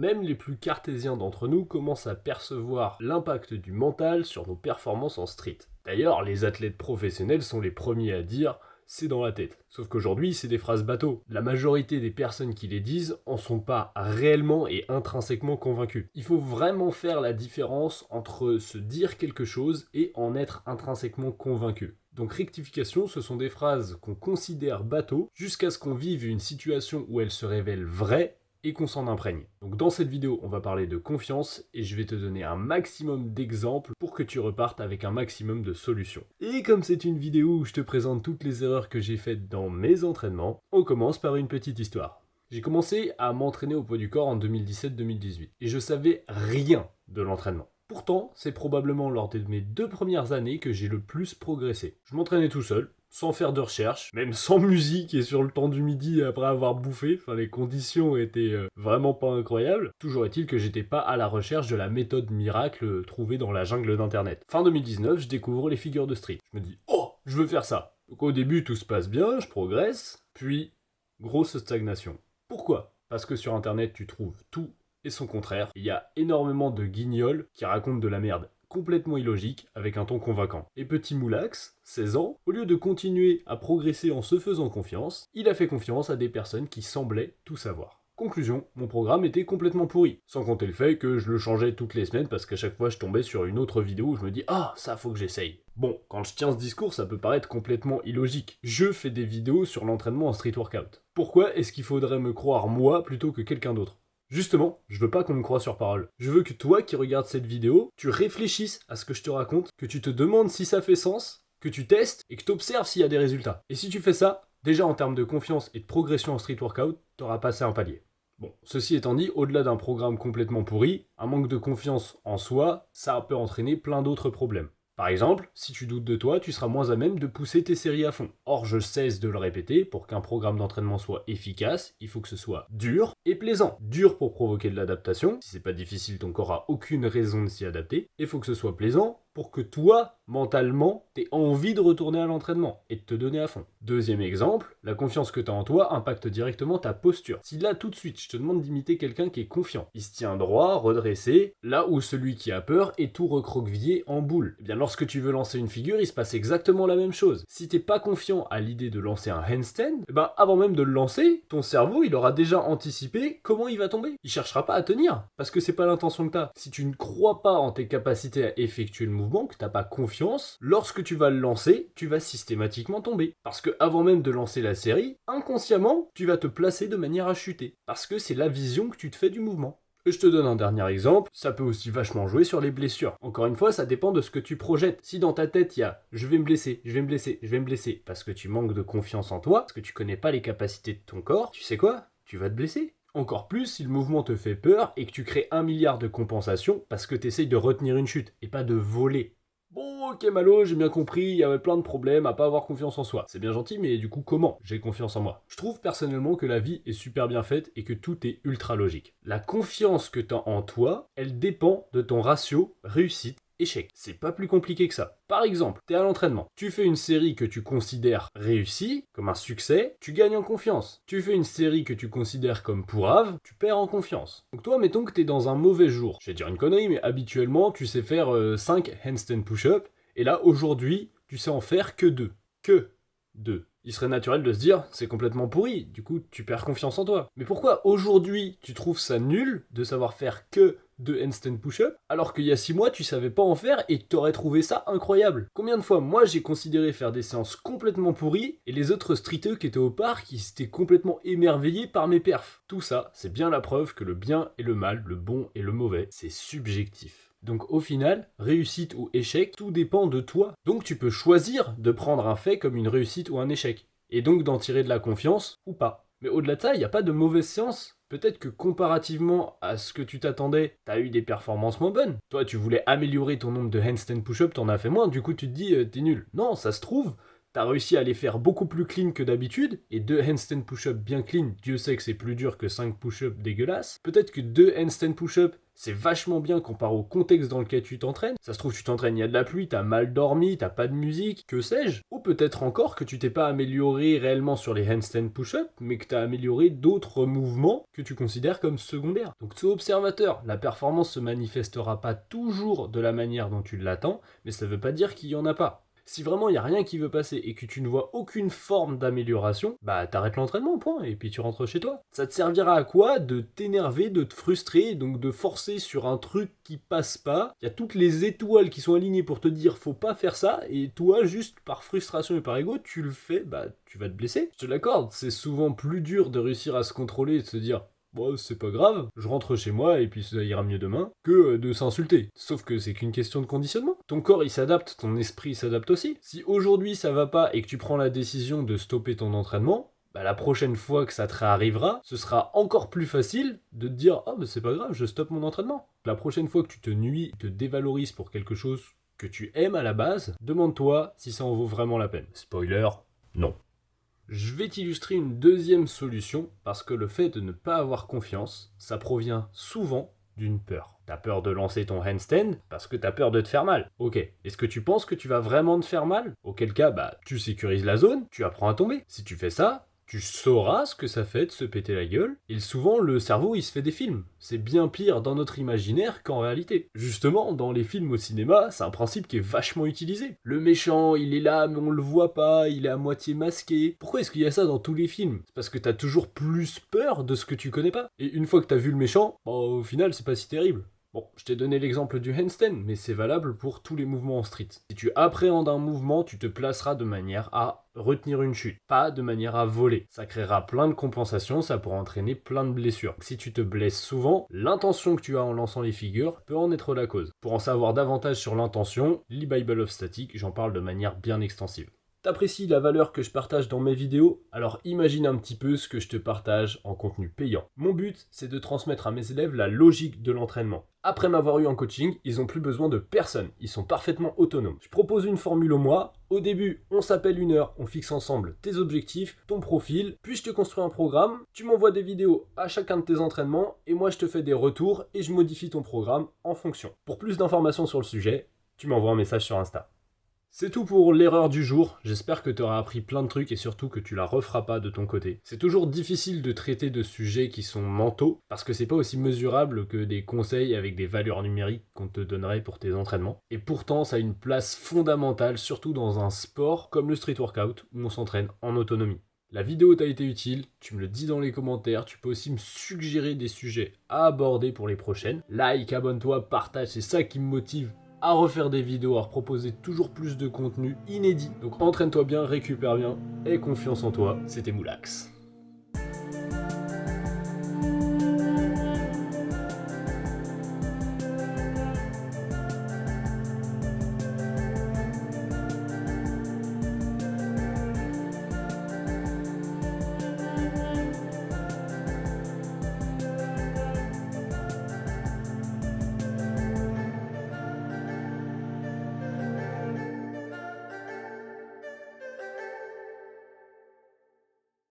même les plus cartésiens d'entre nous commencent à percevoir l'impact du mental sur nos performances en street. D'ailleurs, les athlètes professionnels sont les premiers à dire « c'est dans la tête ». Sauf qu'aujourd'hui, c'est des phrases bateau. La majorité des personnes qui les disent en sont pas réellement et intrinsèquement convaincues. Il faut vraiment faire la différence entre se dire quelque chose et en être intrinsèquement convaincu. Donc rectification, ce sont des phrases qu'on considère bateau jusqu'à ce qu'on vive une situation où elles se révèlent vraies et qu'on s'en imprègne. Donc dans cette vidéo, on va parler de confiance et je vais te donner un maximum d'exemples pour que tu repartes avec un maximum de solutions. Et comme c'est une vidéo où je te présente toutes les erreurs que j'ai faites dans mes entraînements, on commence par une petite histoire. J'ai commencé à m'entraîner au poids du corps en 2017-2018 et je savais rien de l'entraînement. Pourtant, c'est probablement lors de mes 2 premières années que j'ai le plus progressé. Je m'entraînais tout seul, sans faire de recherche, même sans musique et sur le temps du midi après avoir bouffé, enfin les conditions étaient vraiment pas incroyables. Toujours est-il que j'étais pas à la recherche de la méthode miracle trouvée dans la jungle d'internet. Fin 2019, je découvre les figures de street. Je me dis, oh, je veux faire ça. Donc au début tout se passe bien, je progresse, puis grosse stagnation. Pourquoi ? Parce que sur internet tu trouves tout et son contraire. Il y a énormément de guignols qui racontent de la merde complètement illogique avec un ton convaincant. Et petit Moulax, 16 ans, au lieu de continuer à progresser en se faisant confiance, il a fait confiance à des personnes qui semblaient tout savoir. Conclusion, mon programme était complètement pourri. Sans compter le fait que je le changeais toutes les semaines parce qu'à chaque fois je tombais sur une autre vidéo où je me dis « Ah, ça faut que j'essaye ». Bon, quand je tiens ce discours, ça peut paraître complètement illogique. Je fais des vidéos sur l'entraînement en street workout. Pourquoi est-ce qu'il faudrait me croire moi plutôt que quelqu'un d'autre ? Justement, je veux pas qu'on me croie sur parole. Je veux que toi qui regardes cette vidéo, tu réfléchisses à ce que je te raconte, que tu te demandes si ça fait sens, que tu testes et que tu observes s'il y a des résultats. Et si tu fais ça, déjà en termes de confiance et de progression en street workout, t'auras passé un palier. Bon, ceci étant dit, au-delà d'un programme complètement pourri, un manque de confiance en soi, ça peut entraîner plein d'autres problèmes. Par exemple, si tu doutes de toi, tu seras moins à même de pousser tes séries à fond. Or, je cesse de le répéter, pour qu'un programme d'entraînement soit efficace, il faut que ce soit dur et plaisant. Dur pour provoquer de l'adaptation, si c'est pas difficile, ton corps a aucune raison de s'y adapter. Et il faut que ce soit plaisant pour que toi, mentalement, t'aies envie de retourner à l'entraînement et de te donner à fond. Deuxième exemple, la confiance que t'as en toi impacte directement ta posture. Si là, tout de suite, je te demande d'imiter quelqu'un qui est confiant, il se tient droit, redressé, là où celui qui a peur est tout recroquevillé en boule. Eh bien, lorsque tu veux lancer une figure, il se passe exactement la même chose. Si t'es pas confiant à l'idée de lancer un handstand, eh ben, avant même de le lancer, ton cerveau, il aura déjà anticipé comment il va tomber. Il cherchera pas à tenir, parce que c'est pas l'intention que t'as. Si tu ne crois pas en tes capacités à effectuer le mouvement, que t'as pas confiance, lorsque tu vas le lancer, tu vas systématiquement tomber. Parce que avant même de lancer la série, inconsciemment, tu vas te placer de manière à chuter. Parce que c'est la vision que tu te fais du mouvement. Je te donne un dernier exemple, ça peut aussi vachement jouer sur les blessures. Encore une fois, ça dépend de ce que tu projettes. Si dans ta tête, il y a « je vais me blesser, je vais me blesser, je vais me blesser » parce que tu manques de confiance en toi, parce que tu connais pas les capacités de ton corps, tu sais quoi ? Tu vas te blesser. Encore plus si le mouvement te fait peur et que tu crées 1 milliard de compensations parce que tu essayes de retenir une chute et pas de voler. Bon, ok Malo, j'ai bien compris, il y avait plein de problèmes à pas avoir confiance en soi. C'est bien gentil, mais du coup, comment j'ai confiance en moi ? Je trouve personnellement que la vie est super bien faite et que tout est ultra logique. La confiance que t'as en toi, elle dépend de ton ratio réussite-échec. C'est pas plus compliqué que ça. Par exemple, t'es à l'entraînement. Tu fais une série que tu considères réussie, comme un succès, tu gagnes en confiance. Tu fais une série que tu considères comme pourrave, tu perds en confiance. Donc toi, mettons que t'es dans un mauvais jour. Je vais dire une connerie, mais habituellement, tu sais faire 5 handstand push-up, et là, aujourd'hui, tu sais en faire que 2. Que 2. Il serait naturel de se dire, c'est complètement pourri, du coup, tu perds confiance en toi. Mais pourquoi aujourd'hui, tu trouves ça nul de savoir faire que 2 handstand push-up, alors qu'il y a 6 mois, tu savais pas en faire et t'aurais trouvé ça incroyable? Combien de fois, moi, j'ai considéré faire des séances complètement pourries, et les autres streeteux qui étaient au parc, ils étaient complètement émerveillés par mes perfs. Tout ça, c'est bien la preuve que le bien et le mal, le bon et le mauvais, c'est subjectif. Donc au final, réussite ou échec, tout dépend de toi. Donc tu peux choisir de prendre un fait comme une réussite ou un échec, et donc d'en tirer de la confiance ou pas. Mais au-delà de ça, il n'y a pas de mauvaise séance. Peut-être que comparativement à ce que tu t'attendais, t'as eu des performances moins bonnes. Toi, tu voulais améliorer ton nombre de handstand push-up, t'en as fait moins, du coup tu te dis t'es nul. Non, ça se trouve, T'as réussi à les faire beaucoup plus clean que d'habitude, et 2 handstand push-up bien clean, Dieu sait que c'est plus dur que 5 push-up dégueulasses. Peut-être que 2 handstand push-up, c'est vachement bien comparé au contexte dans lequel tu t'entraînes. Ça se trouve, tu t'entraînes, il y a de la pluie, t'as mal dormi, t'as pas de musique, que sais-je. Ou peut-être encore que tu t'es pas amélioré réellement sur les handstand push-up, mais que t'as amélioré d'autres mouvements que tu considères comme secondaires. Donc sois observateur, la performance se manifestera pas toujours de la manière dont tu l'attends, mais ça veut pas dire qu'il y en a pas. Si vraiment il n'y a rien qui veut passer et que tu ne vois aucune forme d'amélioration, bah t'arrêtes l'entraînement, point, et puis tu rentres chez toi. Ça te servira à quoi de t'énerver, de te frustrer, donc de forcer sur un truc qui passe pas. Il y a toutes les étoiles qui sont alignées pour te dire faut pas faire ça, et toi, juste par frustration et par ego, tu le fais, bah tu vas te blesser. Je te l'accorde, c'est souvent plus dur de réussir à se contrôler et de se dire bon, c'est pas grave, je rentre chez moi et puis ça ira mieux demain, que de s'insulter. Sauf que c'est qu'une question de conditionnement. Ton corps il s'adapte, ton esprit s'adapte aussi. Si aujourd'hui ça va pas et que tu prends la décision de stopper ton entraînement, bah la prochaine fois que ça te réarrivera, ce sera encore plus facile de te dire oh mais c'est pas grave, je stoppe mon entraînement. La prochaine fois que tu te nuis, te dévalorises pour quelque chose que tu aimes à la base, demande-toi si ça en vaut vraiment la peine. Spoiler, non. Je vais t'illustrer une deuxième solution parce que le fait de ne pas avoir confiance, ça provient souvent d'une peur. T'as peur de lancer ton handstand parce que t'as peur de te faire mal. Ok, est-ce que tu penses que tu vas vraiment te faire mal? Auquel cas, bah tu sécurises la zone, tu apprends à tomber. Si tu fais ça, tu sauras ce que ça fait de se péter la gueule. Et souvent, le cerveau, il se fait des films. C'est bien pire dans notre imaginaire qu'en réalité. Justement, dans les films au cinéma, c'est un principe qui est vachement utilisé. Le méchant, il est là, mais on le voit pas, il est à moitié masqué. Pourquoi est-ce qu'il y a ça dans tous les films? C'est parce que t'as toujours plus peur de ce que tu connais pas. Et une fois que t'as vu le méchant, bah, au final, c'est pas si terrible. Bon, je t'ai donné l'exemple du handstand, mais c'est valable pour tous les mouvements en street. Si tu appréhendes un mouvement, tu te placeras de manière à retenir une chute, pas de manière à voler. Ça créera plein de compensations, ça pourra entraîner plein de blessures. Si tu te blesses souvent, l'intention que tu as en lançant les figures peut en être la cause. Pour en savoir davantage sur l'intention, lis Bible of Static, j'en parle de manière bien extensive. T'apprécies la valeur que je partage dans mes vidéos? Alors imagine un petit peu ce que je te partage en contenu payant. Mon but, c'est de transmettre à mes élèves la logique de l'entraînement. Après m'avoir eu en coaching, ils n'ont plus besoin de personne, ils sont parfaitement autonomes. Je propose une formule au mois. Au début, on s'appelle 1 heure, on fixe ensemble tes objectifs, ton profil, puis je te construis un programme, tu m'envoies des vidéos à chacun de tes entraînements, et moi je te fais des retours et je modifie ton programme en fonction. Pour plus d'informations sur le sujet, tu m'envoies un message sur Insta. C'est tout pour l'erreur du jour, j'espère que tu auras appris plein de trucs et surtout que tu la referas pas de ton côté. C'est toujours difficile de traiter de sujets qui sont mentaux, parce que c'est pas aussi mesurable que des conseils avec des valeurs numériques qu'on te donnerait pour tes entraînements. Et pourtant ça a une place fondamentale, surtout dans un sport comme le street workout, où on s'entraîne en autonomie. La vidéo t'a été utile, tu me le dis dans les commentaires, tu peux aussi me suggérer des sujets à aborder pour les prochaines. Like, abonne-toi, partage, c'est ça qui me motive à refaire des vidéos, à proposer toujours plus de contenu inédit. Donc entraîne-toi bien, récupère bien, aie confiance en toi, c'était Moulax.